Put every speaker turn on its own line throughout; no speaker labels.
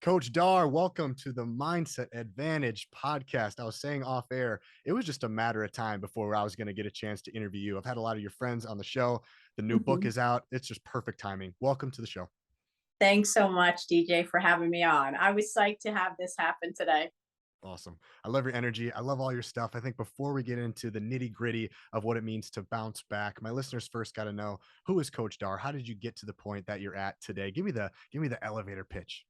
Coach Dar, welcome to the Mindset Advantage podcast. I was saying off air, it was just a matter of time before I was going to get a chance to interview you. I've had a lot of your friends on the show. The new book
Mhm.
is out. It's just perfect timing. Welcome to the show.
Thanks so much, DJ, for having me on. I was psyched to have this happen today.
Awesome. I love your energy. I love all your stuff. I think before we get into the nitty gritty of what it means to bounce back, my listeners first got to know, who is Coach Dar? How did you get to the point that you're at today? Give me the elevator pitch.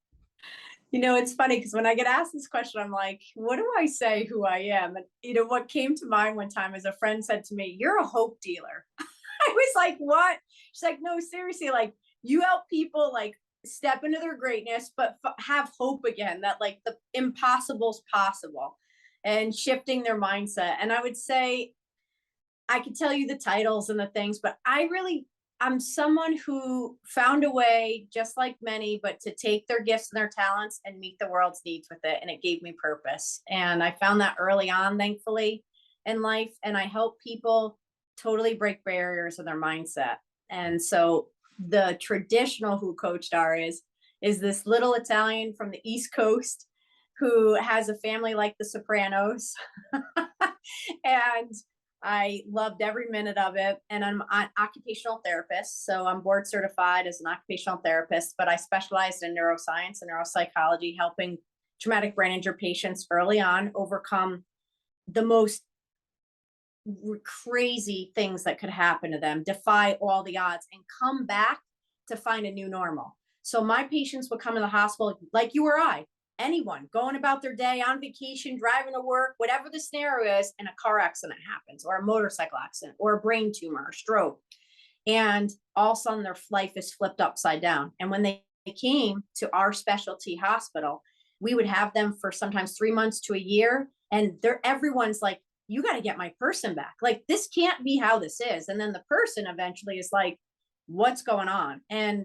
It's funny because when I get asked this question, I'm like, what do I say who I am? And, what came to mind one time is a friend said to me, "You're a hope dealer." I was like, what? She's like, no, seriously, like you help people like step into their greatness, but have hope again that like the impossible's possible and shifting their mindset. And I would say I could tell you the titles and the things, but I'm someone who found a way, just like many, but to take their gifts and their talents and meet the world's needs with it. And it gave me purpose. And I found that early on, thankfully, in life. And I help people totally break barriers in their mindset. And so the traditional who Coach Dar is this little Italian from the East Coast who has a family like the Sopranos. And I loved every minute of it. And I'm an occupational therapist. So I'm board certified as an occupational therapist, but I specialized in neuroscience and neuropsychology, helping traumatic brain injury patients early on overcome the most crazy things that could happen to them, defy all the odds, and come back to find a new normal. So my patients would come to the hospital like you or I, anyone going about their day on vacation, driving to work, whatever the scenario is, and a car accident happens, or a motorcycle accident, or a brain tumor, or stroke. And all of a sudden their life is flipped upside down. And when they came to our specialty hospital, we would have them for sometimes 3 months to a year. And everyone's like, you got to get my person back. Like, this can't be how this is. And then the person eventually is like, what's going on? And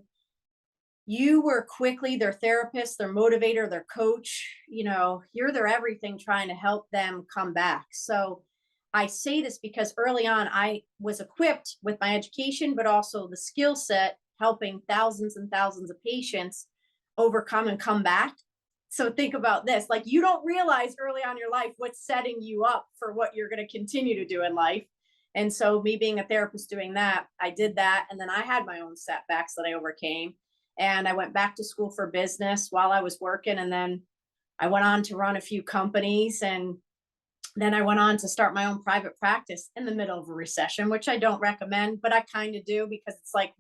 you were quickly their therapist, their motivator, their coach. You're their everything trying to help them come back. So I say this because early on I was equipped with my education, but also the skill set helping thousands and thousands of patients overcome and come back. So think about this, like, you don't realize early on in your life what's setting you up for what you're going to continue to do in life. And so me being a therapist doing that, I did that. And then I had my own setbacks that I overcame. And I went back to school for business while I was working. And then I went on to run a few companies. And then I went on to start my own private practice in the middle of a recession, which I don't recommend, but I kind of do, because it's like,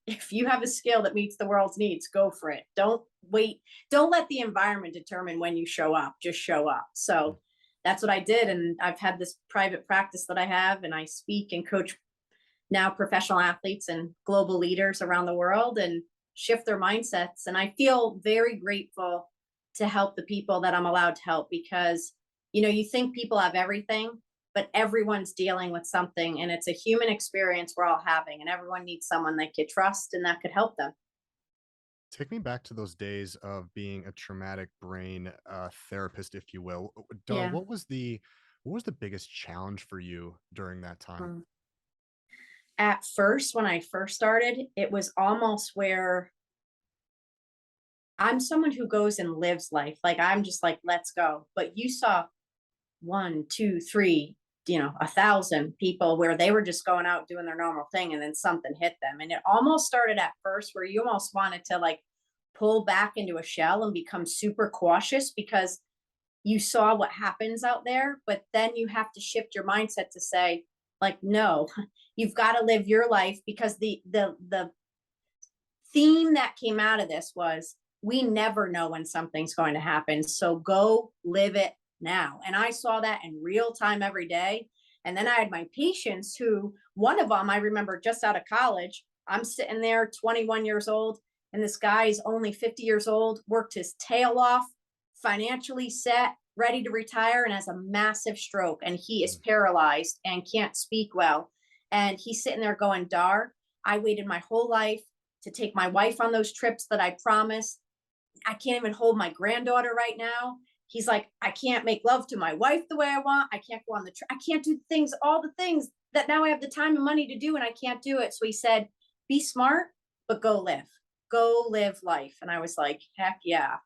if you have a skill that meets the world's needs, go for it. Don't wait. Don't let the environment determine when you show up. Just show up. So that's what I did. And I've had this private practice that I have, and I speak and coach now professional athletes and global leaders around the world and shift their mindsets. And I feel very grateful to help the people that I'm allowed to help, because, you think people have everything, but everyone's dealing with something, and it's a human experience we're all having, and everyone needs someone they could trust and that could help them.
Take me back to those days of being a traumatic brain therapist, if you will. Dar,
Yeah.
what was the biggest challenge for you during that time?
Mm. At first, when I first started, it was almost where I'm someone who goes and lives life. Like, I'm just like, let's go. But you saw one, two, three, 1,000 people where they were just going out doing their normal thing, and then something hit them. And it almost started at first where you almost wanted to like pull back into a shell and become super cautious, because you saw what happens out there. But then you have to shift your mindset to say, like, no, you've got to live your life, because the theme that came out of this was, we never know when something's going to happen. So go live it now. And I saw that in real time every day. And then I had my patients who, one of them, I remember just out of college, I'm sitting there 21 years old, and this guy is only 50 years old, worked his tail off, financially set, ready to retire, and has a massive stroke. And he is
Mm.
paralyzed and can't speak well. And he's sitting there going, Dar, I waited my whole life to take my wife on those trips that I promised. I can't even hold my granddaughter right now. He's like, I can't make love to my wife the way I want. I can't go on I can't do things, all the things that now I have the time and money to do, and I can't do it. So he said, be smart, but go live life. And I was like, heck yeah.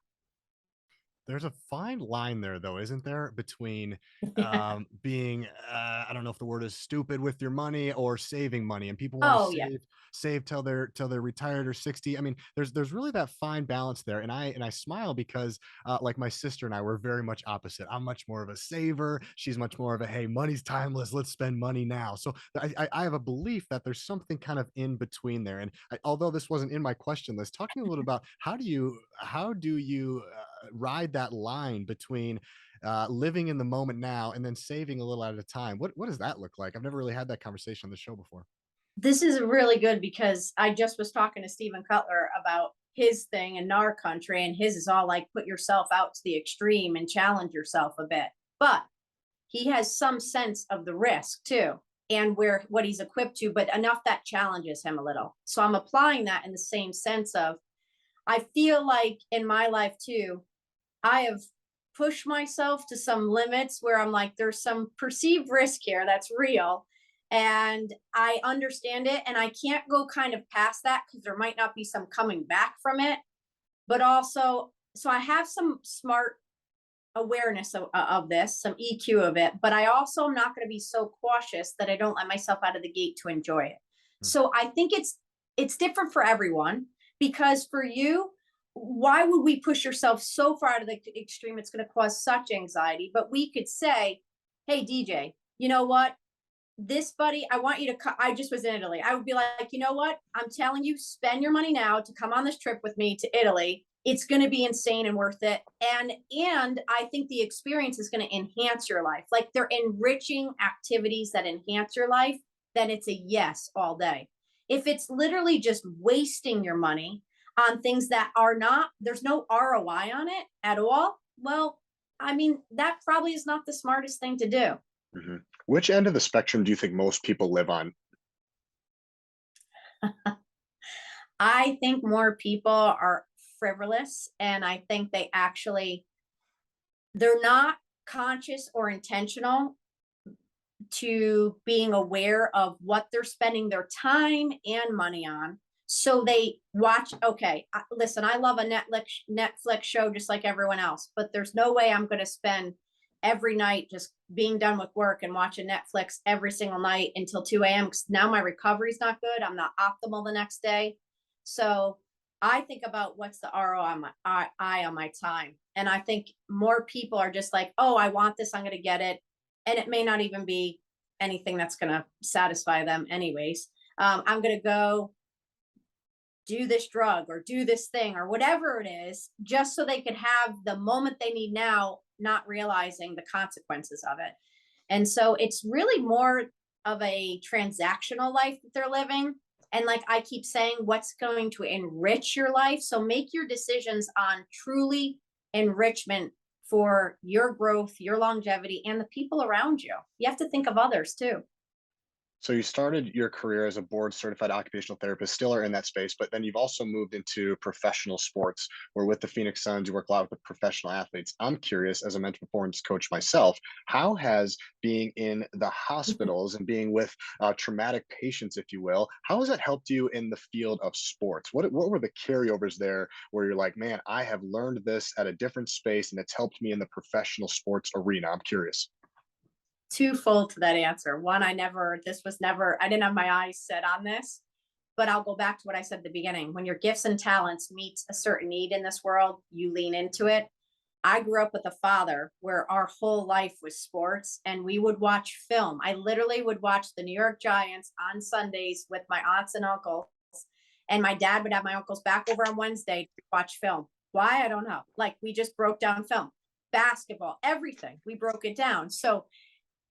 There's a fine line there, though, isn't there, between
Yeah.
being, I don't know if the word is stupid with your money or saving money, and people want to
Oh, yeah.
save till they're retired or 60. I mean, there's really that fine balance there, and I smile because like my sister and I were very much opposite. I'm much more of a saver. She's much more of a hey, money's timeless. Let's spend money now. So I have a belief that there's something kind of in between there. And although this wasn't in my question list, talking a little about how do you ride that line between living in the moment now and then saving a little at a time. What does that look like? I've never really had that conversation on the show before.
This is really good because I just was talking to Stephen Cutler about his thing in our country, and his is all like put yourself out to the extreme and challenge yourself a bit. But he has some sense of the risk too, and where what he's equipped to, but enough that challenges him a little. So I'm applying that in the same sense of I feel like in my life too, I have pushed myself to some limits where I'm like, there's some perceived risk here that's real. And I understand it. And I can't go kind of past that because there might not be some coming back from it. But also, so I have some smart awareness of this, some EQ of it. But I also am not going to be so cautious that I don't let myself out of the gate to enjoy it.
Hmm.
So I think it's different for everyone because for you, why would we push yourself so far out of the extreme? It's going to cause such anxiety. But we could say, hey, DJ, you know what? This buddy, I want you to I just was in Italy. I would be like, you know what? I'm telling you, spend your money now to come on this trip with me to Italy. It's going to be insane and worth it. And I think the experience is going to enhance your life. Like they're enriching activities that enhance your life, then it's a yes all day. If it's literally just wasting your money on things that are not, there's no ROI on it at all. Well, I mean, that probably is not the smartest thing to do.
Mhm. Which end of the spectrum do you think most people live on?
I think more people are frivolous, and I think they're not conscious or intentional to being aware of what they're spending their time and money on. So they watch, okay, listen, I love a Netflix show just like everyone else, but there's no way I'm going to spend every night just being done with work and watching Netflix every single night until 2 a.m. because now my recovery's not good. I'm not optimal the next day. So I think about what's the ROI on my time. And I think more people are just like, oh, I want this, I'm going to get it. And it may not even be anything that's going to satisfy them, anyways. I'm going to go do this drug or do this thing or whatever it is, just so they could have the moment they need now, not realizing the consequences of it. And so it's really more of a transactional life that they're living. And like I keep saying, what's going to enrich your life? So make your decisions on truly enrichment for your growth, your longevity, and the people around you. You have to think of others too.
So you started your career as a board certified occupational therapist, still are in that space, but then you've also moved into professional sports, where with the Phoenix Suns, you work a lot with professional athletes. I'm curious, as a mental performance coach myself, how has being in the hospitals and being with traumatic patients, if you will, how has that helped you in the field of sports? What were the carryovers there where you're like, man, I have learned this at a different space and it's helped me in the professional sports arena? I'm curious.
Twofold to that answer. One, I didn't have my eyes set on this, but I'll go back to what I said at the beginning. When your gifts and talents meet a certain need in this world, you lean into it. I grew up with a father where our whole life was sports and we would watch film. I literally would watch the New York Giants on Sundays with my aunts and uncles. And my dad would have my uncles back over on Wednesday to watch film. Why? I don't know. Like we just broke down film, basketball, everything. We broke it down. So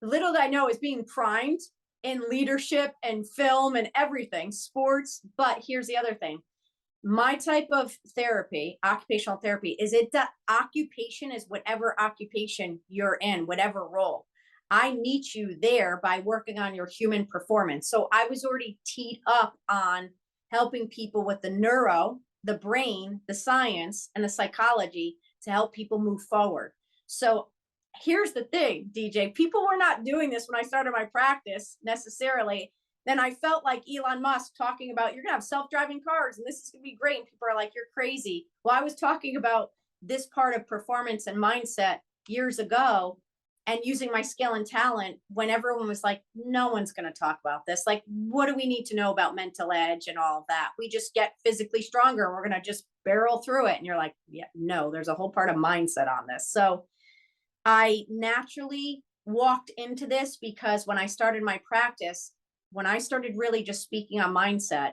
little that I know is being primed in leadership and film and everything, sports. But here's the other thing. My type of therapy, occupational therapy, is it that occupation is whatever occupation you're in, whatever role. I meet you there by working on your human performance. So I was already teed up on helping people with the neuro, the brain, the science, and the psychology to help people move forward. So here's the thing, DJ, people were not doing this when I started my practice necessarily. Then I felt like Elon Musk talking about you're gonna have self-driving cars and this is gonna be great. And people are like, you're crazy. Well, I was talking about this part of performance and mindset years ago and using my skill and talent when everyone was like, no one's going to talk about this. Like, what do we need to know about mental edge and all of that? We just get physically stronger. We're going to just barrel through it. And you're like, yeah, no, there's a whole part of mindset on this. So I naturally walked into this because when I started my practice, when I started really just speaking on mindset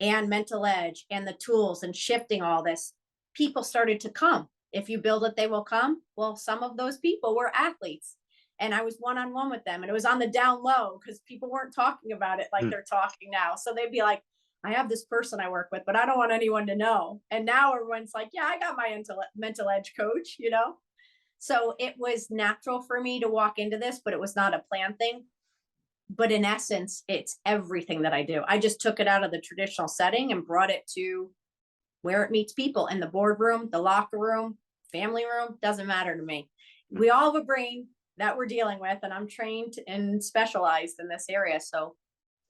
and mental edge and the tools and shifting all this, people started to come. If you build it, they will come. Well, some of those people were athletes, and I was one on one with them, and it was on the down low because people weren't talking about it like
Mm.
they're talking now. So they'd be like, I have this person I work with, but I don't want anyone to know. And now everyone's like, yeah, I got my mental edge coach, you know? So it was natural for me to walk into this, but it was not a plan thing. But in essence, it's everything that I do. I just took it out of the traditional setting and brought it to where it meets people in the boardroom, the locker room, family room, doesn't matter to me. We all have a brain that we're dealing with, and I'm trained and specialized in this area. So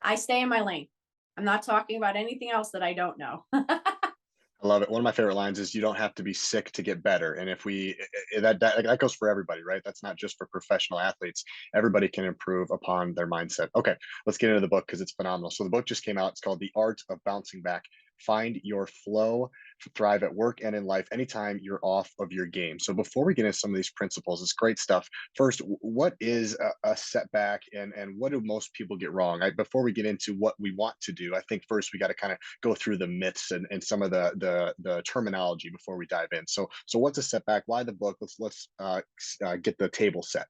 I stay in my lane. I'm not talking about anything else that I don't know.
I love it. One of my favorite lines is, "You don't have to be sick to get better." And if we that goes for everybody, right? That's not just for professional athletes. Everybody can improve upon their mindset. Okay, let's get into the book because it's phenomenal. So the book just came out. It's called The Art of Bouncing Back. Find your flow, thrive at work and in life anytime you're off of your game. So before we get into some of these principles, it's great stuff. First, what is a setback, and what do most people get wrong? Before we get into what we want to do, I think first we got to kind of go through the myths and some of the terminology before we dive in. So what's a setback? Why the book? Let's get the table set.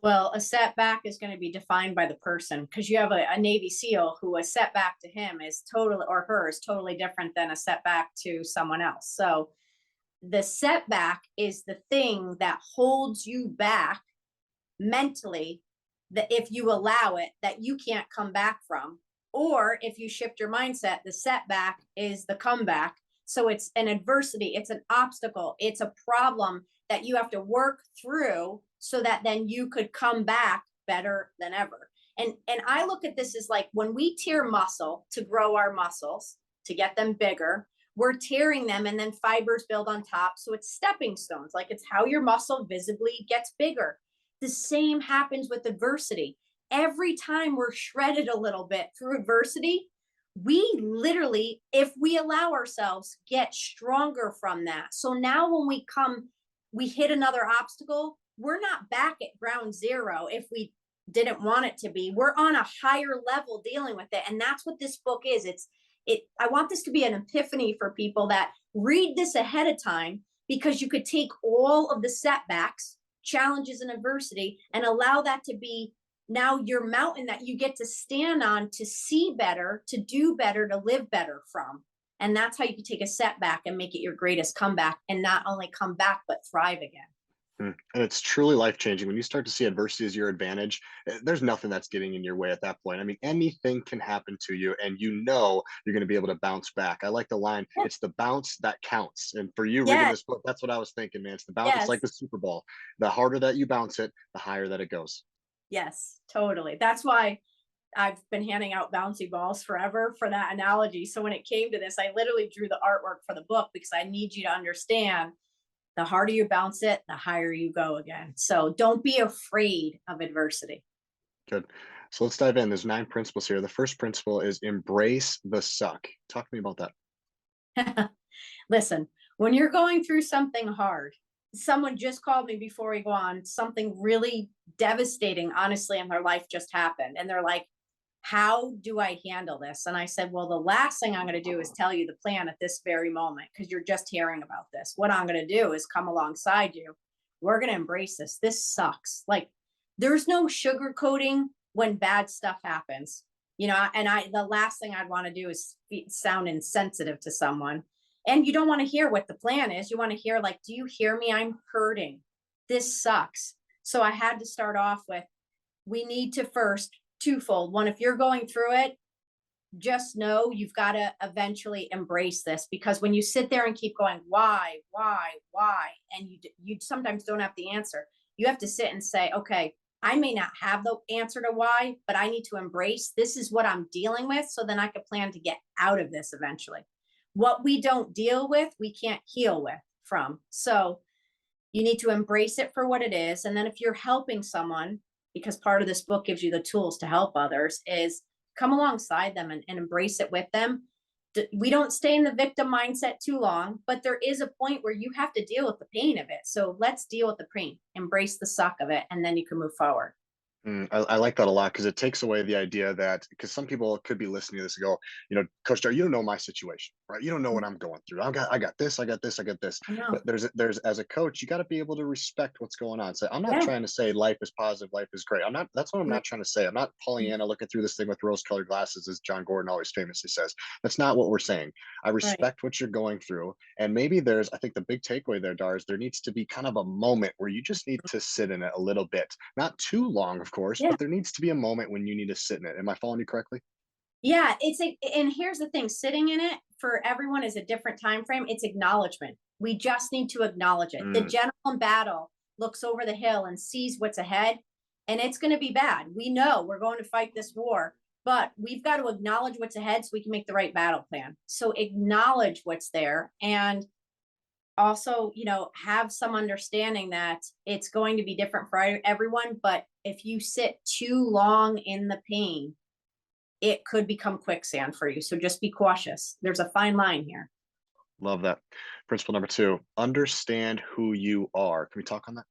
Well, a setback is going to be defined by the person because you have a Navy SEAL who a setback to him is totally or her is totally different than a setback to someone else. So the setback is the thing that holds you back mentally, that if you allow it, that you can't come back from. Or if you shift your mindset, the setback is the comeback. So it's an adversity, it's an obstacle, it's a problem that you have to work through so that then you could come back better than ever. And I look at this as like when we tear muscle to grow our muscles, to get them bigger, we're tearing them and then fibers build on top. So it's stepping stones, like it's how your muscle visibly gets bigger. The same happens with adversity. Every time we're shredded a little bit through adversity, we literally, if we allow ourselves, get stronger from that. So now when we hit another obstacle, we're not back at ground zero if we didn't want it to be. We're on a higher level dealing with it. And that's what this book is. I want this to be an epiphany for people that read this ahead of time, because you could take all of the setbacks, challenges, and adversity and allow that to be now your mountain that you get to stand on to see better, to do better, to live better from. And that's how you can take a setback and make it your greatest comeback, and not only come back, but thrive again.
And it's truly life changing when you start to see adversity as your advantage. There's nothing that's getting in your way at that point. I mean, anything can happen to you, and you know you're going to be able to bounce back. I like the line,
Yeah.
it's the bounce that counts. And for you reading
Yes,
this book, that's what I was thinking, man. It's the bounce. It's like
yes,
the Super Bowl. The harder that you bounce it, the higher that it goes.
yes, totally. That's why I've been handing out bouncy balls forever for that analogy. So when it came to this, I literally drew the artwork for the book because I need you to understand the harder you bounce it, the higher you go again. So don't be afraid of adversity.
Good. So let's dive in. There's 9 principles here. The first principle is embrace the suck. Talk to me about that.
Listen, when you're going through something hard, someone just called me before we go on, something really devastating, honestly, in their life just happened. And they're like, how do I handle this? And I said, well, the last thing I'm going to do is tell you the plan at this very moment because you're just hearing about this. What I'm going to do is come alongside you. We're going to embrace this. This sucks. Like, there's no sugarcoating when bad stuff happens. The last thing I'd want to do is sound insensitive to someone. And you don't want to hear what the plan is. You want to hear, like, do you hear me? I'm hurting. This sucks. So I had to start off with, we need to first twofold. One, if you're going through it, just know you've got to eventually embrace this, because when you sit there and keep going, why, and you sometimes don't have the answer. You have to sit and say, okay, I may not have the answer to why, but I need to embrace this is what I'm dealing with, so then I can plan to get out of this eventually. What we don't deal with, we can't heal with. from. So you need to embrace it for what it is. And then if you're helping someone, because part of this book gives you the tools to help others, is come alongside them and embrace it with them. We don't stay in the victim mindset too long, but there is a point where you have to deal with the pain of it. So let's deal with the pain, embrace the suck of it, and then you can move forward.
I like that a lot because it takes away the idea that because some people could be listening to this and go, Coach Dar, you don't know my situation, right? You don't know what I'm going through. I got this, I got this, I got this.
I
But
know.
there's as a coach, you got to be able to respect what's going on. So I'm not
Yeah.
trying to say life is positive, life is great. I'm not. That's what I'm
Right.
not trying to say. I'm not Pollyanna looking through this thing with rose-colored glasses, as John Gordon always famously says. That's not what we're saying. I
Right.
respect what you're going through, and maybe I think the big takeaway there, Dar, is there needs to be kind of a moment where you just need to sit in it a little bit, not too long, of course,
Yeah.
but there needs to be a moment when you need to sit in it. Am I following you correctly?
Yeah, and here's the thing, sitting in it for everyone is a different time frame. It's acknowledgement. We just need to acknowledge it. The
Mm,
general in battle looks over the hill and sees what's ahead, and it's going to be bad. We know we're going to fight this war, but we've got to acknowledge what's ahead so we can make the right battle plan. So acknowledge what's there, and also, have some understanding that it's going to be different for everyone, but if you sit too long in the pain, it could become quicksand for you. So just be cautious. There's a fine line here.
love that. Principle number two: understand who you are. Can we talk on that?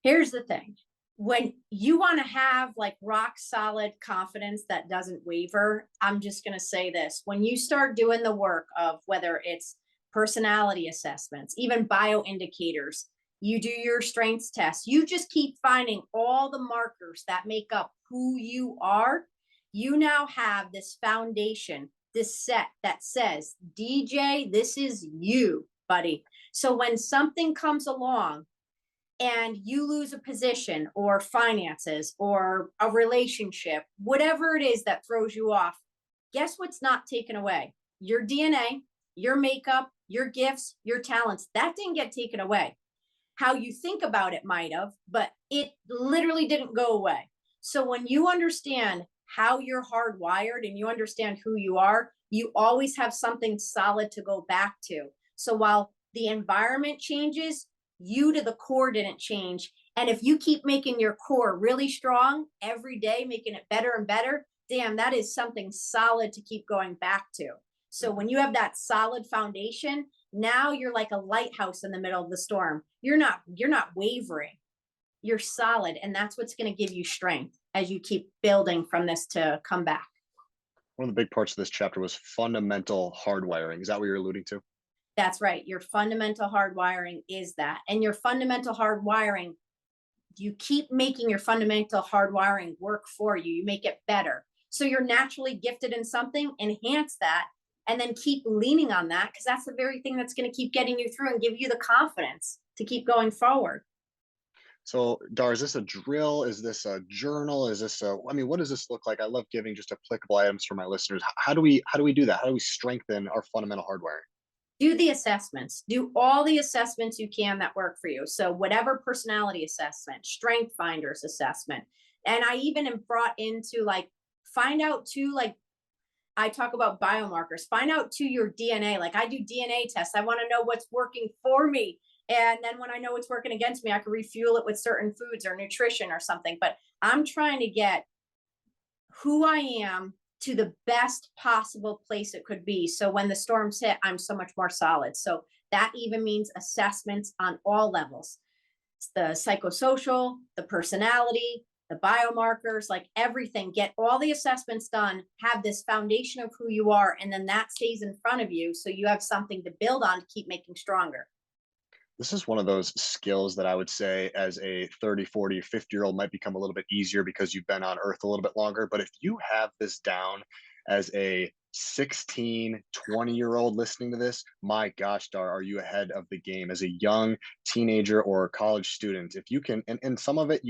Here's the thing, when you want to have like rock solid confidence that doesn't waver, I'm just going to say this: when you start doing the work of whether it's personality assessments, even bio indicators, you do your strengths test, you just keep finding all the markers that make up who you are. You now have this foundation, this set that says, DJ, this is you, buddy. So when something comes along and you lose a position or finances or a relationship, whatever it is that throws you off, guess what's not taken away? Your DNA, your makeup, your gifts, your talents. That didn't get taken away. How you think about it might have, but it literally didn't go away. So when you understand how you're hardwired and you understand who you are, you always have something solid to go back to. So while the environment changes, you to the core didn't change. And if you keep making your core really strong every day, making it better and better, damn, that is something solid to keep going back to. So
Mhm.
when you have that solid foundation, now you're like a lighthouse in the middle of the storm. You're not wavering. You're solid, and that's what's going to give you strength as you keep building from this to come back.
One of the big parts of this chapter was fundamental hardwiring. Is that what you're alluding to?
That's right. Your fundamental hardwiring is that. And your fundamental hardwiring, you keep making your fundamental hardwiring work for you. You make it better. So you're naturally gifted in something, enhance that, and then keep leaning on that because that's the very thing that's going to keep getting you through and give you the confidence to keep going forward.
So, Dar, is this a drill? Is this a journal? I mean, what does this look like? I love giving just applicable items for my listeners. How do we do that? How do we strengthen our fundamental hardwiring?
Do the assessments, do all the assessments you can that work for you. So whatever personality assessment, strength finders assessment. And I even am brought into like, find out too, like I talk about biomarkers, find out to your DNA. Like I do DNA tests. I want to know what's working for me. And then when I know what's working against me, I can refuel it with certain foods or nutrition or something. But I'm trying to get who I am to the best possible place it could be. So when the storms hit, I'm so much more solid. So that even means assessments on all levels: the psychosocial, the personality, the biomarkers, like everything. Get all the assessments done, have this foundation of who you are, and then that stays in front of you. So you have something to build on to keep making stronger.
This is one of those skills that I would say as a 30, 40, 50-year-old might become a little bit easier because you've been on earth a little bit longer. But if you have this down as a 16, 20-year-old listening to this, my gosh, Dar, are you ahead of the game as a young teenager or college student? If you can, and some of it,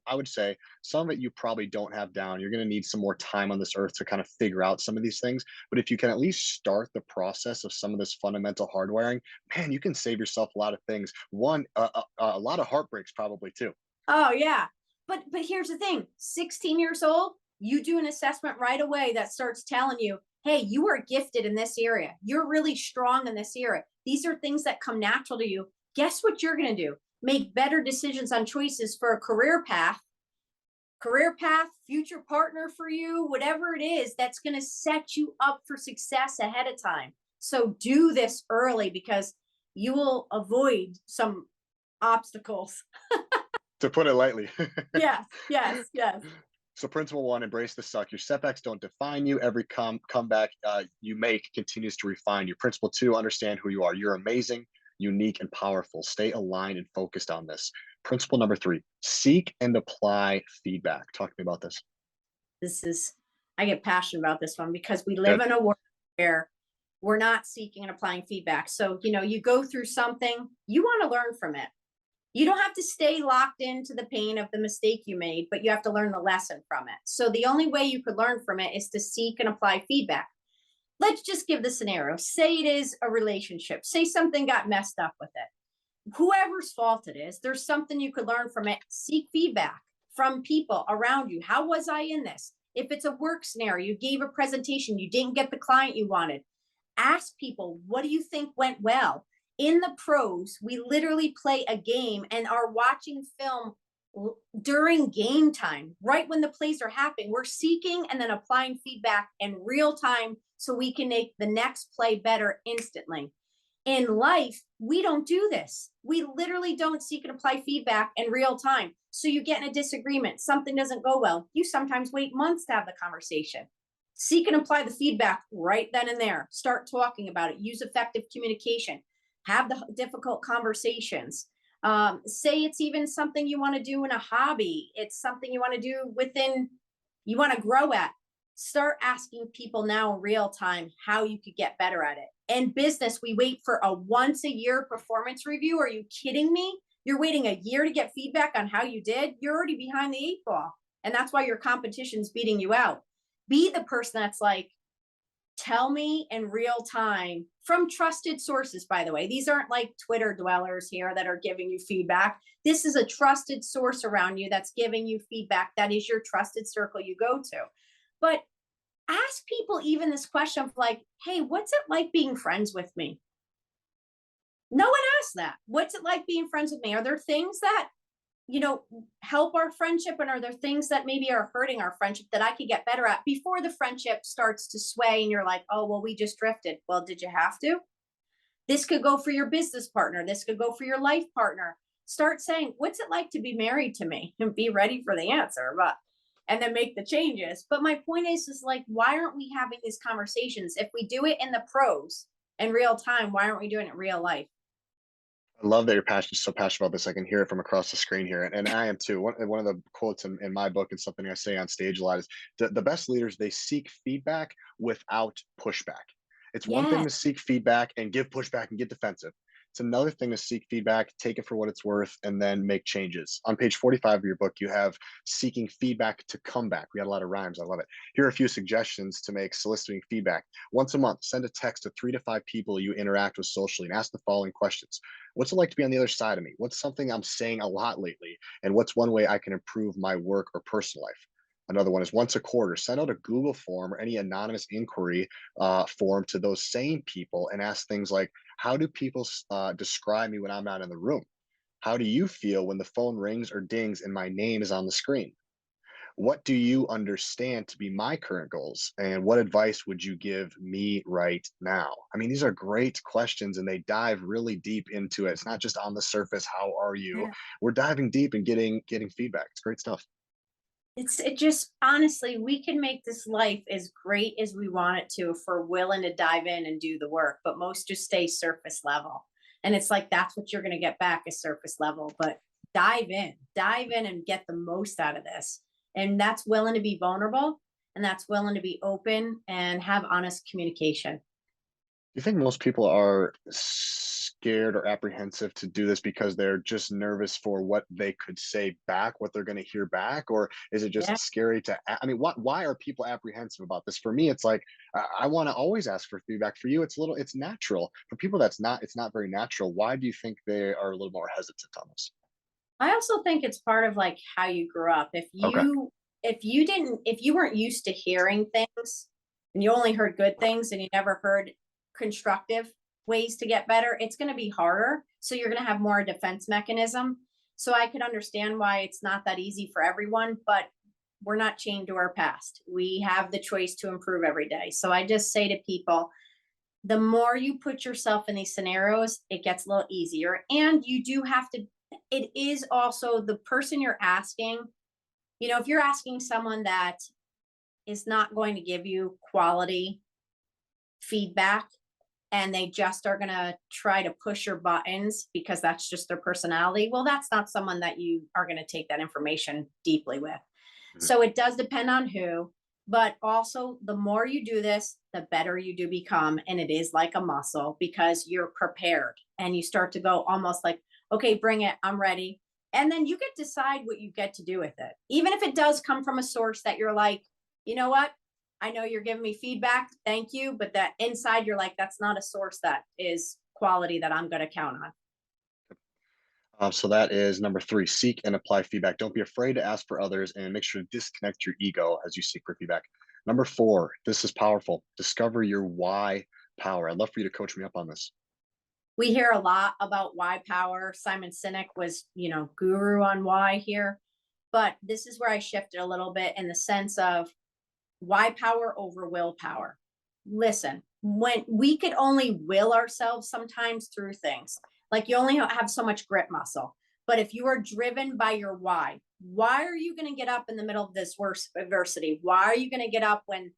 I would say some of it you probably don't have down. You're going to need some more time on this earth to kind of figure out some of these things. But if you can at least start the process of some of this fundamental hardwiring, man, you can save yourself a lot of things. One, a lot of heartbreaks probably too.
Oh yeah. But here's the thing: 16 years old, you do an assessment right away that starts telling you, hey, you are gifted in this area. You're really strong in this area. These are things that come natural to you. Guess what you're going to do? Make better decisions on choices for a career path, future partner for you, whatever it is that's going to set you up for success ahead of time. So do this early because you will avoid some obstacles.
To put it lightly.
Yes, yes, yes.
So principle one, embrace the suck. Your setbacks don't define you. Every comeback you make continues to refine you. Principle two, understand who you are. You're amazing, unique, and powerful. Stay aligned and focused on this. Principle number three, seek and apply feedback. Talk to me about this.
This is, I get passionate about this one because we live
Good.
in a world where we're not seeking and applying feedback. So, you go through something, you want to learn from it. You don't have to stay locked into the pain of the mistake you made, but you have to learn the lesson from it. So the only way you could learn from it is to seek and apply feedback. Let's just give the scenario. Say it is a relationship. Say something got messed up with it. Whoever's fault it is, there's something you could learn from it. Seek feedback from people around you. How was I in this? If it's a work scenario, you gave a presentation, you didn't get the client you wanted. Ask people, what do you think went well? In the pros, we literally play a game and are watching film during game time, right when the plays are happening. We're seeking and then applying feedback in real time so we can make the next play better instantly. In life, we don't do this. We literally don't seek and apply feedback in real time. So you get in a disagreement, something doesn't go well. You sometimes wait months to have the conversation. Seek and apply the feedback right then and there. Start talking about it. Use effective communication. Have the difficult conversations. Say it's even something you want to do in a hobby. It's something you want to do you want to grow at. Start asking people now in real time how you could get better at it. In business, we wait for a once a year performance review. Are you kidding me? You're waiting a year to get feedback on how you did. You're already behind the eight ball. And that's why your competition's beating you out. Be the person that's like, tell me in real time from trusted sources, by the way. These aren't like Twitter dwellers here that are giving you feedback. This is a trusted source around you that's giving you feedback. That is your trusted circle you go to. But ask people even this question of like, hey, what's it like being friends with me? No one asks that. What's it like being friends with me? Are there things that, help our friendship? And are there things that maybe are hurting our friendship that I could get better at before the friendship starts to sway and you're like, oh, well, we just drifted. Well, did you have to? This could go for your business partner. This could go for your life partner. Start saying, what's it like to be married to me? And be ready for the answer, and then make the changes. But my point is like, why aren't we having these conversations? If we do it in the pros in real time, why aren't we doing it in real life?
I love that you're so passionate about this. I can hear it from across the screen here, and I am too. One of the quotes in my book and something I say on stage a lot is the best leaders, they seek feedback without pushback. It's one thing
Yeah.
to seek feedback and give pushback and get defensive. It's another thing to seek feedback, take it for what it's worth, and then make changes. On page 45 of your book, you have seeking feedback to come back. We had a lot of rhymes. I love it. Here are a few suggestions to make soliciting feedback. Once a month, send a text to 3 to 5 people you interact with socially and ask the following questions. What's it like to be on the other side of me? What's something I'm saying a lot lately? And what's one way I can improve my work or personal life? Another one is once a quarter, send out a Google form or any anonymous inquiry form to those same people and ask things like, how do people describe me when I'm not in the room? How do you feel when the phone rings or dings and my name is on the screen? What do you understand to be my current goals? And what advice would you give me right now? I mean, these are great questions and they dive really deep into it. It's not just on the surface, how are you? We're diving deep and getting feedback. It's great stuff.
It just honestly, we can make this life as great as we want it to if we're willing to dive in and do the work, but most just stay surface level. And it's like that's what you're going to get back is surface level, but dive in and get the most out of this. And that's willing to be vulnerable and that's willing to be open and have honest communication.
You think most people are scared or apprehensive to do this because they're just nervous for what they could say back, what they're going to hear back, or is it
Yeah.
just scary to? I mean, why are people apprehensive about this? For me, it's like I want to always ask for feedback. For you, it's natural. For people, it's not very natural. Why do you think they are a little more hesitant on this?
I also think it's part of like how you grew up.
Okay.
If you weren't used to hearing things, and you only heard good things and you never heard constructive ways to get better, it's going to be harder. So you're going to have more defense mechanism. So I could understand why it's not that easy for everyone, but we're not chained to our past. We have the choice to improve every day. So I just say to people, the more you put yourself in these scenarios, it gets a little easier. And you do have to, it is also the person you're asking. You know, if you're asking someone that is not going to give you quality feedback and they just are going to try to push your buttons because that's just their personality, well, that's not someone that you are going to take that information deeply with.
Mhm.
So it does depend on who, but also the more you do this, the better you do become. And it is like a muscle because you're prepared and you start to go almost like, okay, bring it, I'm ready. And then you get to decide what you get to do with it. Even if it does come from a source that you're like, you know what? I know you're giving me feedback. Thank you. But that inside, you're like, that's not a source that is quality that I'm going to count on.
So that is number three, seek and apply feedback. Don't be afraid to ask for others and make sure to disconnect your ego as you seek for feedback. Number four, this is powerful. Discover your why power. I'd love for you to coach me up on this.
We hear a lot about why power. Simon Sinek was, guru on why here. But this is where I shifted a little bit in the sense of why power over willpower. Listen, when we could only will ourselves sometimes through things, like you only have so much grip muscle. But if you are driven by your why are you going to get up in the middle of this worst adversity? Why are you going to get up when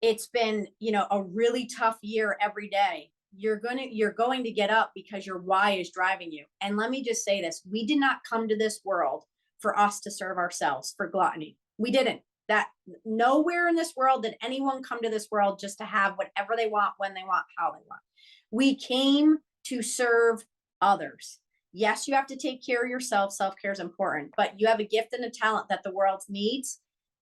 it's been, a really tough year every day? You're going to get up because your why is driving you. And let me just say this, we did not come to this world for us to serve ourselves, for gluttony. We didn't. That nowhere in this world did anyone come to this world just to have whatever they want, when they want, how they want. We came to serve others. Yes, you have to take care of yourself. Self-care is important, but you have a gift and a talent that the world needs.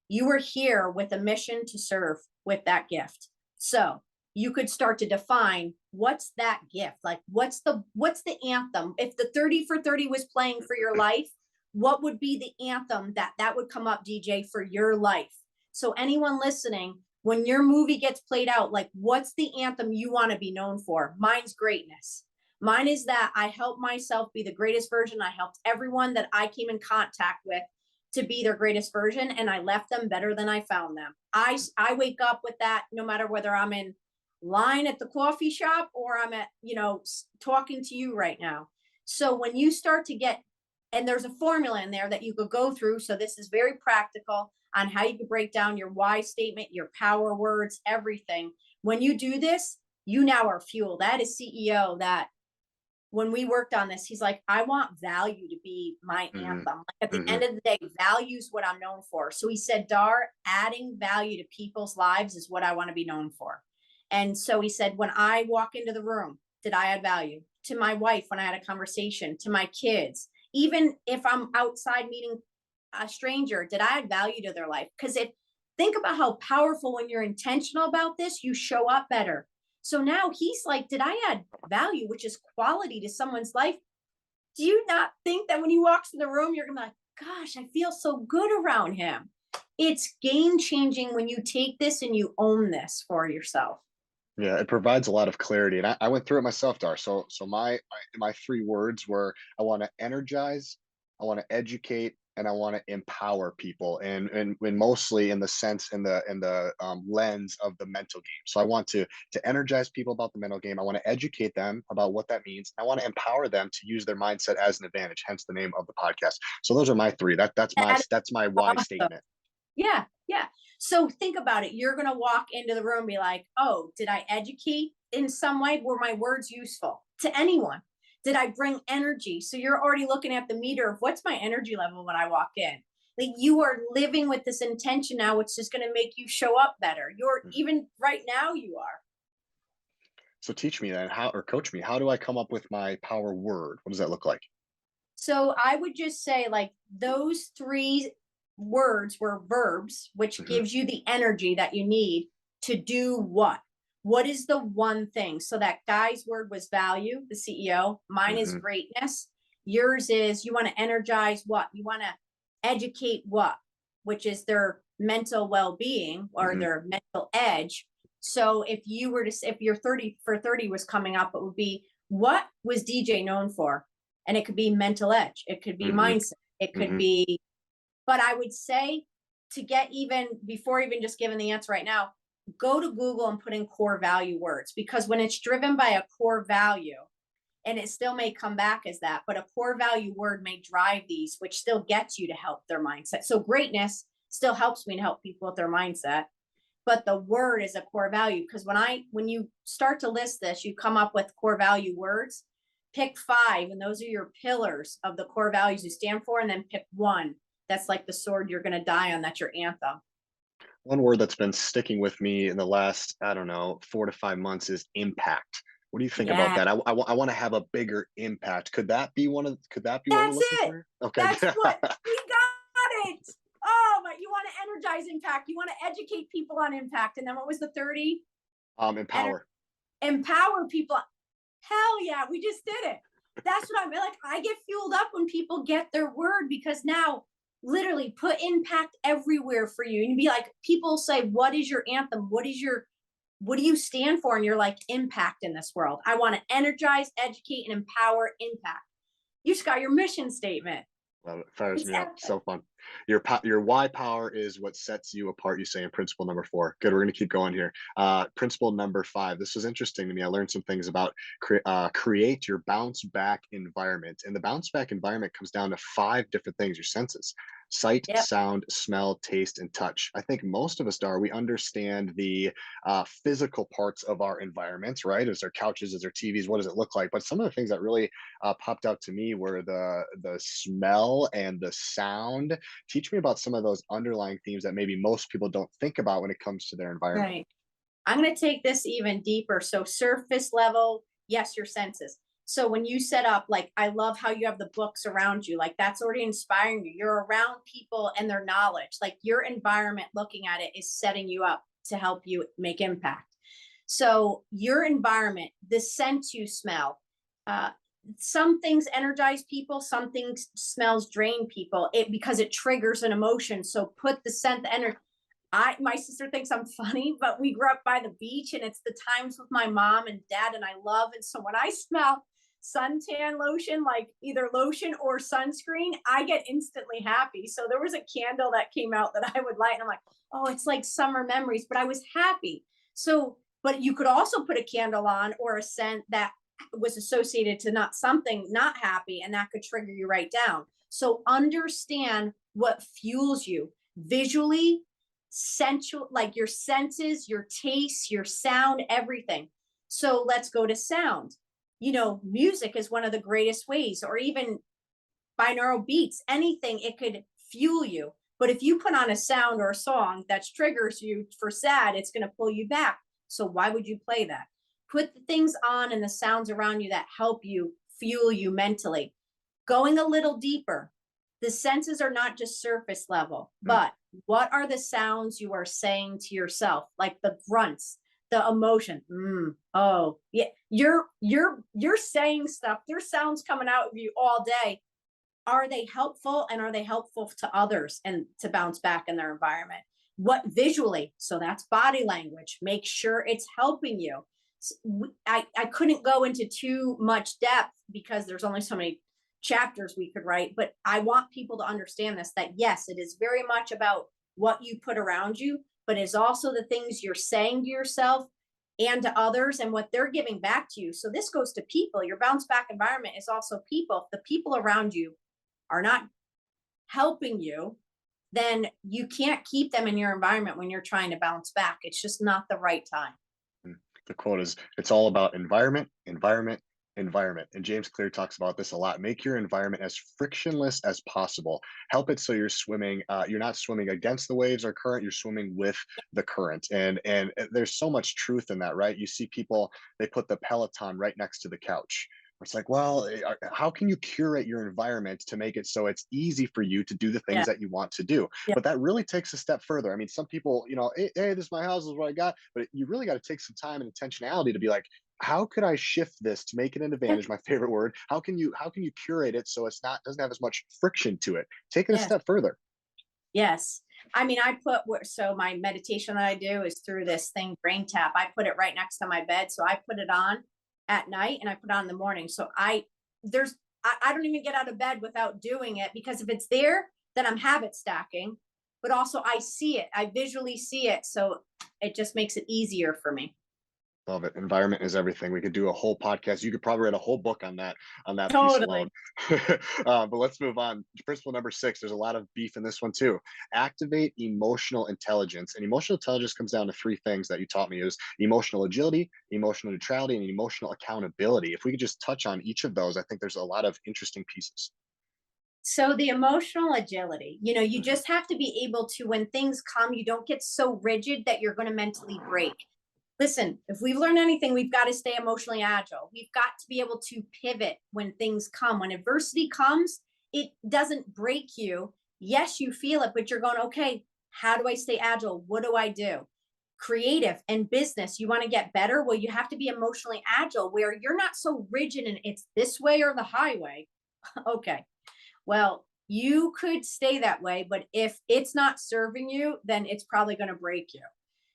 You were here with a mission to serve with that gift. So you could start to define what's that gift, like what's the anthem. If the 30 for 30 was playing for your life, what would be the anthem that would come up, DJ, for your life? So anyone listening, when your movie gets played out, like what's the anthem you want to be known for? Mine's greatness. Mine is that I helped myself be the greatest version. I helped everyone that I came in contact with to be their greatest version, and I left them better than I found them. I wake up with that no matter whether I'm in line at the coffee shop or I'm at, talking to you right now. So when you start to get, and there's a formula in there that you could go through. So this is very practical on how you could break down your why statement, your power words, everything. When you do this, you now are fuel. That is CEO that when we worked on this, he's like, I want value to be my
Mhm.
anthem. Like at the
Mhm.
end of the day, value is what I'm known for. So he said, Dar, adding value to people's lives is what I want to be known for. And so he said, when I walk into the room, did I add value to my wife when I had a conversation, to my kids? Even if I'm outside meeting a stranger, did I add value to their life? Because think about how powerful when you're intentional about this, you show up better. So now he's like, did I add value, which is quality to someone's life? Do you not think that when he walks in the room, you're gonna be like, gosh, I feel so good around him? It's game changing when you take this and you own this for yourself.
Yeah, it provides a lot of clarity, and I went through it myself, Dar. So my three words were: I want to energize, I want to educate, and I want to empower people, and mostly in the sense in the lens of the mental game. So I want to energize people about the mental game. I want to educate them about what that means. I want to empower them to use their mindset as an advantage. Hence the name of the podcast. So those are my three.
That is
That's my why
awesome.
statement.
Yeah, yeah. So think about it. You're going to walk into the room and be like, oh, did I educate in some way? Were my words useful to anyone? Did I bring energy? So you're already looking at the meter of what's my energy level when I walk in. Like you are living with this intention now, which is going to make you show up better. You're even right now, you are.
So teach me then how, or coach me. How do I come up with my power word? What does that look like?
So I would just say like those three words were verbs, which
Hmm.
gives you the energy that you need to do what? What is the one thing? So that guy's word was value, the CEO. Mine is
Hmm.
greatness. Yours is you want to energize what? You want to educate what? Which is their mental well being or
Hmm.
their mental edge. So if you were to, if your 30 for 30 was coming up, it would be, what was DJ known for? And it could be mental edge, it could be
Hmm.
mindset, it could
Hmm.
be, but I would say, to get even before even just giving the answer right now, go to Google and put in core value words, because when it's driven by a core value, and it still may come back as that, but a core value word may drive these, which still gets you to help their mindset. So greatness still helps me to help people with their mindset, but the word is a core value. Because when you start to list this, you come up with core value words. Pick five, and those are your pillars of the core values you stand for, and then pick one that's like the sword you're going to die on. That's your anthem.
One word that's been sticking with me in the last, I don't know, 4 to 5 months is impact. What do you think about
Yeah,
that? I want to have a bigger impact. Could that be what we're
that's
looking
it.
for here? Okay.
That's what we got it. Oh, but you want to energize impact. You want to educate people on impact. And then what was the 30? Ener-
Empower.
Empower people. Hell yeah, we just did it. That's what I mean. Like, I get fueled up when people get their word, because now literally put impact everywhere for you. And be like, people say, what is your anthem? What do you stand for? And you're like, impact in this world. I want to energize, educate, and empower impact. You just got your mission statement.
Love it. Fires
It's
me up. So fun. Your why power is what sets you apart, you say in principle number 4. Good. We're going to keep going here. Principle number 5. This was interesting to me. I learned some things about create your bounce back environment. And the bounce back environment comes down to 5 different things: your senses: sight,
yep,
sound, smell, taste, and touch. I think most of us, Dar, we understand the physical parts of our environments, right? Is there couches? Is there TVs? What does it look like? But some of the things that really popped out to me were the smell and the sound. Teach me about some of those underlying themes that maybe most people don't think about when it comes to their environment.
right. I'm going to take this even deeper. So, surface level, yes, your senses. So, when you set up, like, I love how you have the books around you, like, that's already inspiring you. You're around people and their knowledge. Like, your environment, looking at it, is setting you up to help you make impact. So, your environment, the scent you smell, uh, some things energize people, some things smells drain people, it because it triggers an emotion. So put the scent, the energy. My sister thinks I'm funny, but we grew up by the beach, and it's the times with my mom and dad, and I love. And so when I smell suntan lotion, like either lotion or sunscreen, I get instantly happy. So there was a candle that came out that I would light, and I'm like, oh, it's like summer memories, but I was happy. So, but you could also put a candle on or a scent that was associated to not something not happy, and that could trigger you right down. So understand what fuels you visually, sensual, like your senses, your taste, your sound, everything. So let's go to sound. Music is one of the greatest ways, or even binaural beats, anything, it could fuel you. But if you put on a sound or a song that triggers you for sad, it's going to pull you back. So why would you play that? Put the things on and the sounds around you that help you, fuel you mentally. Going a little deeper, the senses are not just surface level,
Mm.
but what are the sounds you are saying to yourself, like the grunts, the emotion? Oh, yeah, you're saying stuff. There's sounds coming out of you all day. Are they helpful, and are they helpful to others and to bounce back in their environment? What visually? So that's body language. Make sure it's helping you. I couldn't go into too much depth because there's only so many chapters we could write, but I want people to understand this, that yes, it is very much about what you put around you, but it's also the things you're saying to yourself and to others, and what they're giving back to you. So this goes to people. Your bounce back environment is also people. If the people around you are not helping you, then you can't keep them in your environment when you're trying to bounce back. It's just not the right time.
Mm. The quote is, it's all about environment, environment, environment. And James Clear talks about this a lot. Make your environment as frictionless as possible. Help it so you're not swimming against the waves or current, you're swimming with the current. And there's so much truth in that, right? You see people, they put the Peloton right next to the couch. It's like, well, how can you curate your environment to make it so it's easy for you to do the
Yeah.
things that you want to do?
Yeah.
But that really takes a step further. I mean, some people, hey, this is my house, this is what I got. But you really got to take some time and intentionality to be like, how could I shift this to make it an
Yeah.
advantage? My favorite word. How can you curate it so it's not doesn't have as much friction to it? Take it a
Yes.
step further.
Yes. I mean, so my meditation that I do is through this thing, Brain Tap. I put it right next to my bed. So I put it on at night and I put it on in the morning. So there's, I don't even get out of bed without doing it, because if it's there, then I'm habit stacking, but also I see it, I visually see it. So it just makes it easier for me.
Love it. Environment is everything. We could do a whole podcast. You could probably write a whole book on that piece alone.
Totally.
But let's move on. Principle number 6. There's a lot of beef in this one too. Activate emotional intelligence. And emotional intelligence comes down to 3 things that you taught me: is emotional agility, emotional neutrality, and emotional accountability. If we could just touch on each of those, I think there's a lot of interesting pieces.
So the emotional agility, you
Mhm.
just have to be able to, when things come, you don't get so rigid that you're going to mentally break. Listen, if we've learned anything, we've got to stay emotionally agile. We've got to be able to pivot when things come. When adversity comes, it doesn't break you. Yes, you feel it, but you're going, okay, how do I stay agile? What do I do? Creative and business, you want to get better? Well, you have to be emotionally agile where you're not so rigid and it's this way or the highway. Okay. Well, you could stay that way, but if it's not serving you, then it's probably going to break you.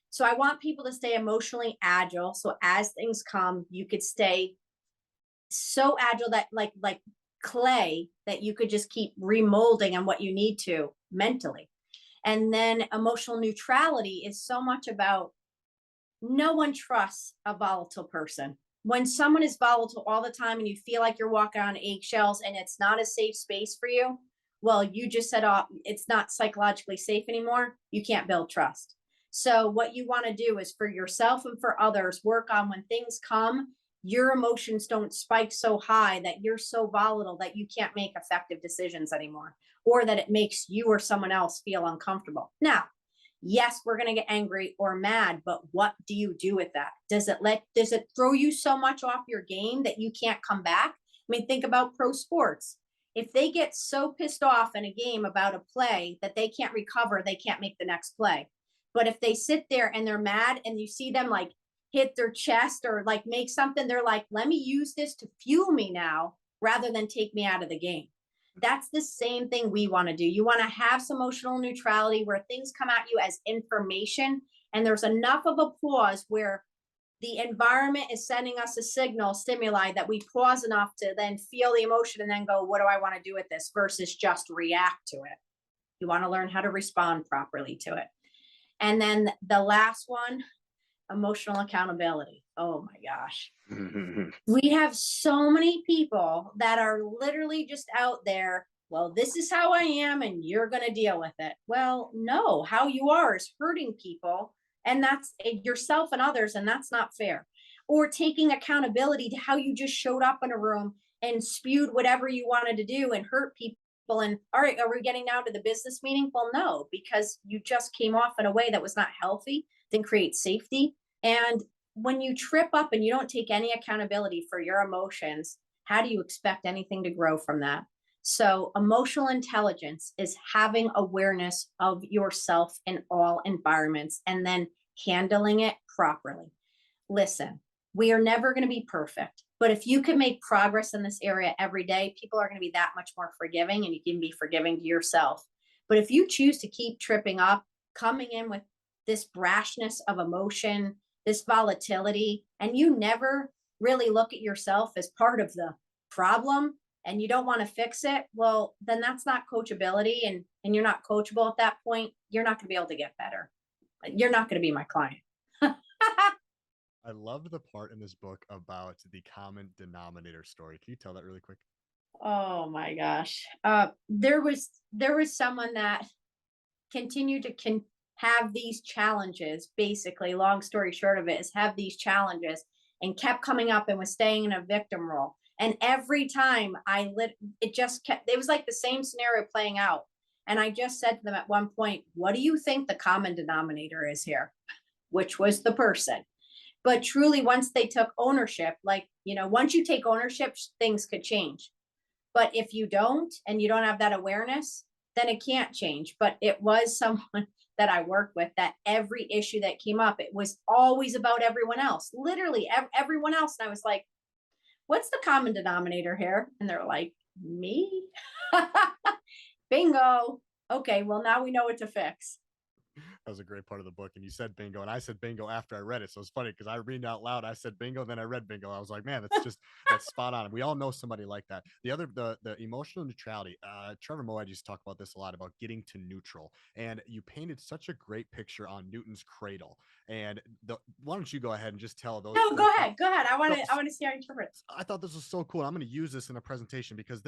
So I want people to stay emotionally agile. So as things come, you could stay so agile that like clay that you could just keep remolding on what you need to mentally. And then emotional neutrality is so much about, no one trusts a volatile person. When someone is volatile all the time and you feel like you're walking on eggshells and it's not a safe space for you, well, you just said, oh, it's not psychologically safe anymore. You can't build trust. So, what you want to do is for yourself and for others, work on when things come, your emotions don't spike so high that you're so volatile that you can't make effective decisions anymore, or that it makes you or someone else feel uncomfortable. Now, yes, we're going to get angry or mad, but what do you do with that? Does it throw you so much off your game that you can't come back? I mean, think about pro sports. If they get so pissed off in a game about a play that they can't recover, they can't make the next play. But if they sit there and they're mad and you see them like hit their chest or like make something, they're like, let me use this to fuel me now rather than take me out of the game. That's the same thing we want to do. You want to have some emotional neutrality where things come at you as information and there's enough of a pause where the environment is sending us a signal, stimuli, that we pause enough to then feel the emotion and then go, what do I want to do with this, versus just react to it. You want to learn how to respond properly to it. And then the last one, emotional accountability. Oh my gosh. We have so many people that are literally just out there. Well, this is how I am, and you're going to deal with it. Well, no, how you are is hurting people, and that's yourself and others, and that's not fair. Or taking accountability to how you just showed up in a room and spewed whatever you wanted to do and hurt people. And all right, are we getting now to the business meeting? Well, no, because you just came off in a way that was not healthy, didn't create safety. And when you trip up and you don't take any accountability for your emotions, how do you expect anything to grow from that? So, emotional intelligence is having awareness of yourself in all environments and then handling it properly. Listen, we are never going to be perfect, but if you can make progress in this area every day, people are going to be that much more forgiving and you can be forgiving to yourself. But if you choose to keep tripping up, coming in with this brashness of emotion, this volatility, and you never really look at yourself as part of the problem and you don't want to fix it, well, then that's not coachability, and you're not coachable at that point. You're not going to be able to get better. You're not going to be my client.
I love the part in this book about the common denominator story. Can you tell that really quick?
Oh my gosh. There was someone that continued to have these challenges. Basically, long story short of it is have these challenges and kept coming up and was staying in a victim role. And every time it just kept, it was like the same scenario playing out. And I just said to them at one point, what do you think the common denominator is here? Which was the person. But truly, once they took ownership, like, once you take ownership, things could change. But if you don't and you don't have that awareness, then it can't change. But it was someone that I worked with that every issue that came up, it was always about everyone else, literally everyone else. And I was like, what's the common denominator here? And they're like, me. Bingo. Okay, well, now we know what to fix.
That was a great part of the book. And you said bingo, and I said bingo after I read it. So it's funny because I read out loud. I said bingo, then I read bingo. I was like, man, that's spot on. We all know somebody like that. The emotional neutrality. Trevor Moed used to talk about this a lot about getting to neutral, and you painted such a great picture on Newton's cradle. And why don't you go ahead and just tell those
No,
the,
go ahead. Go ahead. I want
so,
to. I want to see how you interpret.
I thought this was so cool. I'm going to use this in a presentation because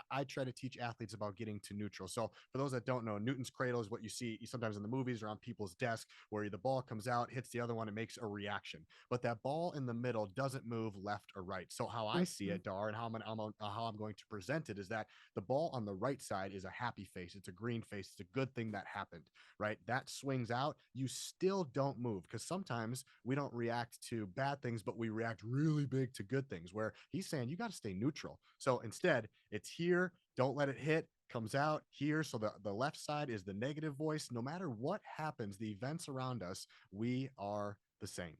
I try to teach athletes about getting to neutral. So for those that don't know, Newton's cradle is what you see sometimes in the movies or on people's desk, where the ball comes out, hits the other one, and makes a reaction. But that ball in the middle doesn't move left or right. So how I see
Mhm.
it, Dar, and how I'm going to present it is that the ball on the right side is a happy face. It's a green face. It's a good thing that happened, right? That swings out. You still don't move because sometimes we don't react to bad things, but we react really big to good things, where he's saying you got to stay neutral. So instead, it's here, don't let it hit, comes out here. So the left side is the negative voice. No matter what happens, the events around us, we are the same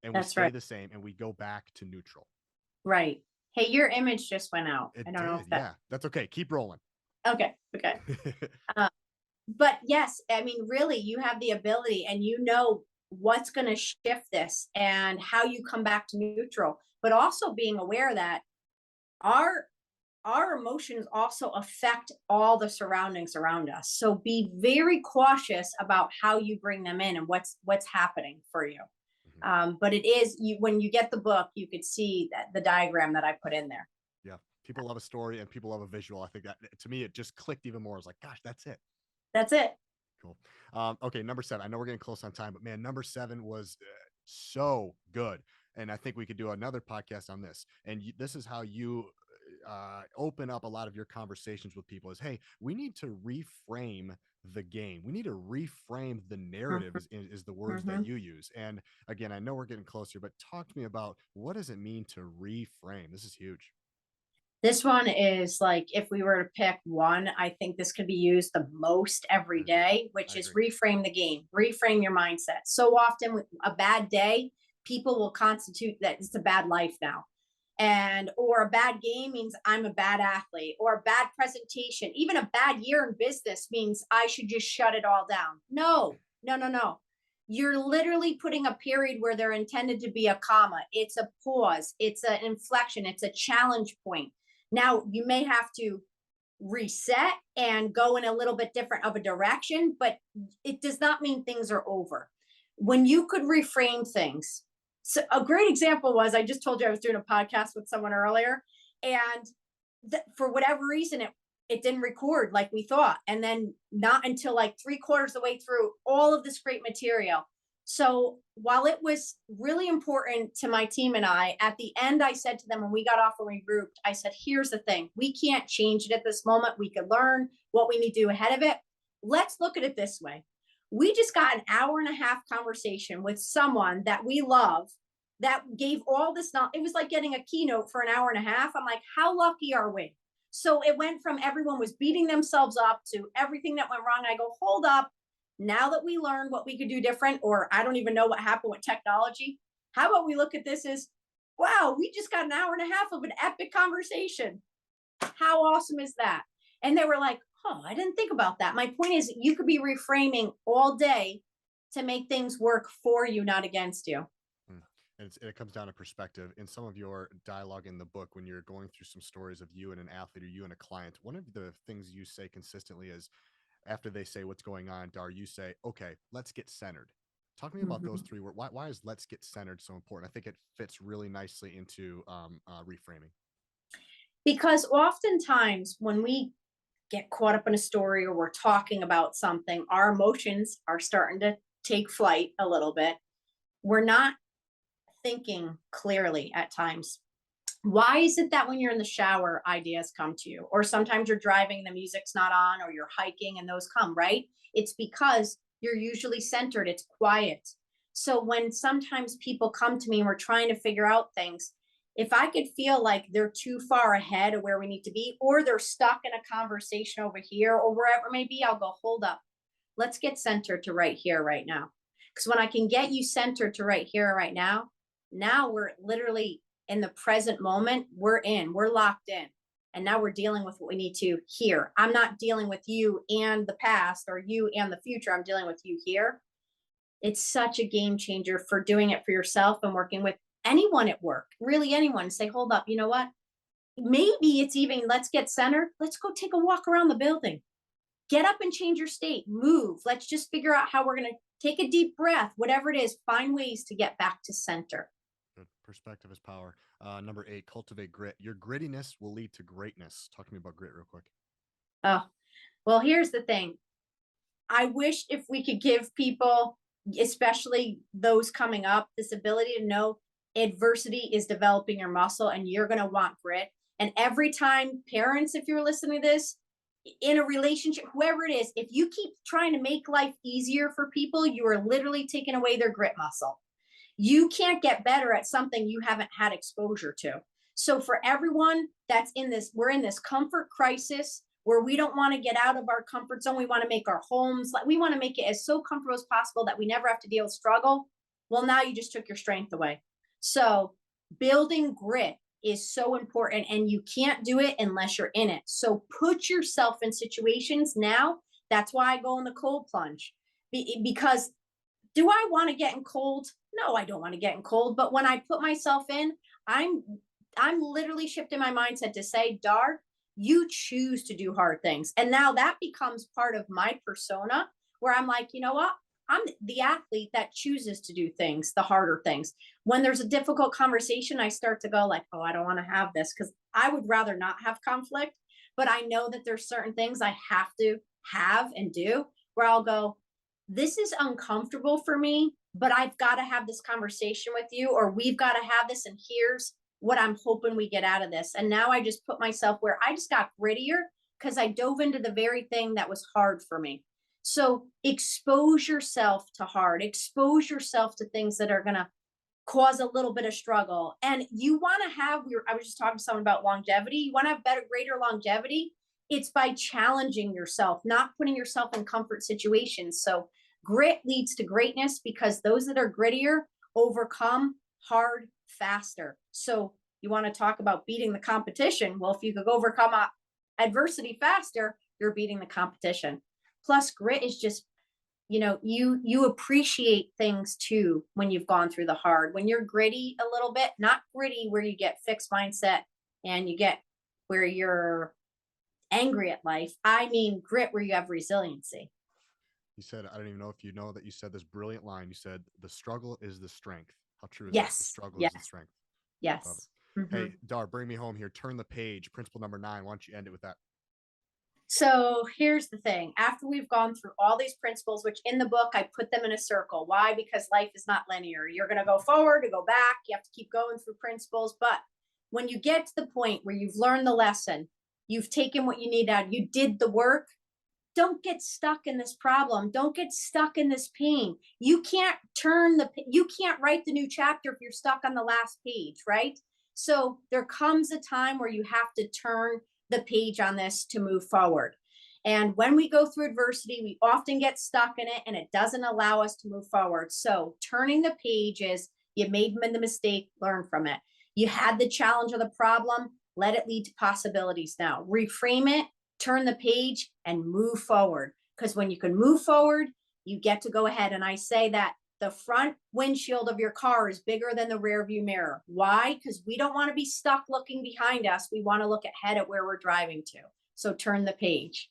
and we
That's
stay
right.
the same and we go back to neutral.
Right. Hey, your image just went out. I
It
don't know
did.
if that.
Yeah, that's okay. Keep rolling.
Okay. Okay. Uh, but yes, I mean, really, you have the ability, and you know what's going to shift this and how you come back to neutral. But also being aware that our our emotions also affect all the surroundings around us. So be very cautious about how you bring them in and what's happening for you.
Mhm.
But it is you when you get the book, you could see that the diagram that I put in there.
Yeah. People love a story and people love a visual. I think that to me, it just clicked even more. I was like, gosh, that's it.
That's it.
Cool. Okay, number seven. I know we're getting close on time, but man, number seven was so good, and I think we could do another podcast on this. And this is how you open up a lot of your conversations with people: is hey, we need to reframe the game. We need to reframe the narrative.
Mhm,
Is the words that
mhm.
you use. And again, I know we're getting closer, but talk to me about what does it mean to reframe? This is huge.
This one is like if we were to pick one, I think this could be used the most
I
every
agree.
day, which
I
is
agree.
reframe the game, reframe your mindset. So often, with a bad day, people will constitute that it's a bad life now. And or a bad game means I'm a bad athlete, or a bad presentation, even a bad year in business means I should just shut it all down. No, no, no, no. You're literally putting a period where they're intended to be a comma. It's a pause, it's an inflection, it's a challenge point. Now, you may have to reset and go in a little bit different of a direction, but it does not mean things are over. When you could reframe things. So a great example was I just told you I was doing a podcast with someone earlier, and for whatever reason it didn't record like we thought, and then not until like three-quarters of the way through all of this great material. So while it was really important to my team and I, at the end, I said to them when we got off and regrouped, I said, here's the thing. We can't change it at this moment. We could learn what we need to do ahead of it. Let's look at it this way. We just got an hour and a half conversation with someone that we love that gave all this. Not, it was like getting a keynote for an hour and a half. I'm like, how lucky are we? So it went from everyone was beating themselves up to everything that went wrong. I go, hold up, now that we learned what we could do different, or I don't even know what happened with technology, how about we look at this as, wow, we just got an hour and a half of an epic conversation. How awesome is that? And they were like, oh, I didn't think about that. My point is, you could be reframing all day to make things work for you, not against you.
Mm. And it comes down to perspective. In some of your dialogue in the book, when you're going through some stories of you and an athlete or you and a client, one of the things you say consistently is after they say what's going on, Dar, you say, okay, let's get centered. Talk to me about those
Mhm.
three words. Why is let's get centered so important? I think it fits really nicely into reframing.
Because oftentimes when we get caught up in a story or we're talking about something, our emotions are starting to take flight a little bit. We're not thinking clearly at times. Why is it that when you're in the shower, ideas come to you? Or sometimes you're driving, the music's not on, or you're hiking and those come, right? It's because you're usually centered, it's quiet. So when sometimes people come to me and we're trying to figure out things, if I could feel like they're too far ahead of where we need to be, or they're stuck in a conversation over here, or wherever it may be, I'll go, hold up. Let's get centered to right here, right now. Because when I can get you centered to right here, right now, now we're literally in the present moment, we're locked in. And now we're dealing with what we need to here. I'm not dealing with you and the past or you and the future. I'm dealing with you here. It's such a game changer for doing it for yourself and working with anyone at work, really anyone. Say, hold up, you know what? Maybe it's even, let's get centered. Let's go take a walk around the building. Get up and change your state. Move. Let's just figure out how we're going to take a deep breath, whatever it is, find ways to get back to center.
Good. Perspective is power. Number 8, cultivate grit. Your grittiness will lead to greatness. Talk to me about grit real quick.
Oh, well, here's the thing. I wish if we could give people, especially those coming up, this ability to know adversity is developing your muscle and you're going to want grit. And every time, parents, if you're listening to this, in a relationship, whoever it is, if you keep trying to make life easier for people, you are literally taking away their grit muscle. You can't get better at something you haven't had exposure to. So for everyone that's in this, we're in this comfort crisis where we don't want to get out of our comfort zone. We want to make our homes, like we want to make it as so comfortable as possible that we never have to deal with struggle. Well, now you just took your strength away. So building grit is so important and you can't do it unless you're in it. So put yourself in situations now. That's why I go in the cold plunge because do I want to get in cold? No, I don't want to get in cold. But when I put myself in, I'm literally shifting my mindset to say, Dar, you choose to do hard things. And now that becomes part of my persona where I'm like, you know what? I'm the athlete that chooses to do things, the harder things. When there's a difficult conversation, I start to go like, oh, I don't want to have this because I would rather not have conflict. But I know that there's certain things I have to have and do where I'll go, this is uncomfortable for me, but I've got to have this conversation with you, or we've got to have this. And here's what I'm hoping we get out of this. And now I just put myself where I just got grittier because I dove into the very thing that was hard for me. So expose yourself to hard, expose yourself to things that are going to cause a little bit of struggle. And you want to have, I was just talking to someone about longevity. You want to have better, greater longevity. It's by challenging yourself, not putting yourself in comfort situations. So grit leads to greatness because those that are grittier overcome hard faster. So you want to talk about beating the competition. Well, if you could overcome adversity faster, you're beating the competition. Plus grit is just, you appreciate things too when you've gone through the hard. When you're gritty a little bit, not gritty where you get fixed mindset and you get where you're angry at life. I mean grit where you have resiliency.
You said, I don't even know if you know that you said this brilliant line. You said, the struggle is the strength. How true is that? The
Yes.
struggle is the
Yes.
strength. Love
Yes.
it.
Mm-hmm.
Hey, Dar, bring me home here. Turn the page. Principle number 9. Why don't you end it with that?
So here's the thing. After we've gone through all these principles, which in the book, I put them in a circle. Why? Because life is not linear. You're going to go forward to go back. You have to keep going through principles. But when you get to the point where you've learned the lesson, you've taken what you need out, you did the work, don't get stuck in this problem. Don't get stuck in this pain. You can't write the new chapter if you're stuck on the last page, right? So there comes a time where you have to turn the page on this to move forward. And when we go through adversity, we often get stuck in it and it doesn't allow us to move forward. So turning the page is you made the mistake, learn from it. You had the challenge or the problem, let it lead to possibilities now. Reframe it, turn the page and move forward. Because when you can move forward, you get to go ahead. And I say that the front windshield of your car is bigger than the rear view mirror. Why? Because we don't want to be stuck looking behind us. We want to look ahead at where we're driving to. So turn the page.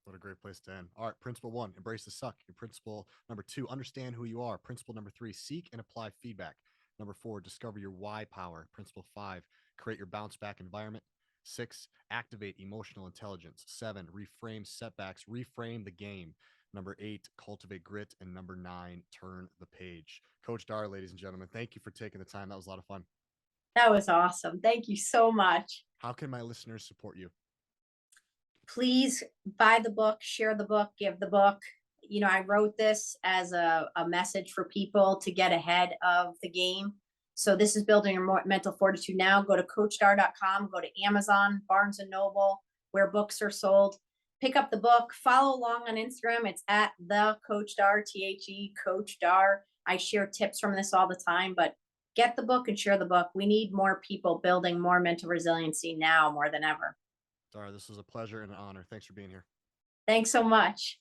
What a great place to end. All right. Principle 1, embrace the suck. Your principle number 2, understand who you are. Principle number 3, seek and apply feedback. Number 4, discover your why power. Principle 5, create your bounce back environment. 6, activate emotional intelligence. 7, reframe setbacks, reframe the game. Number 8, cultivate grit. And number 9, turn the page. Coach Dar, ladies and gentlemen, thank you for taking the time. That was a lot of fun.
That was awesome. Thank you so much.
How can my listeners support you?
Please buy the book, share the book, give the book. I wrote this as a message for people to get ahead of the game. So this is building your mental fortitude now. Go to coachdar.com, go to Amazon, Barnes and Noble, where books are sold. Pick up the book, follow along on Instagram. It's at the Coach Dar, THE Coach Dar. I share tips from this all the time, but get the book and share the book. We need more people building more mental resiliency now more than ever.
Sorry, this was a pleasure and an honor. Thanks for being here.
Thanks so much.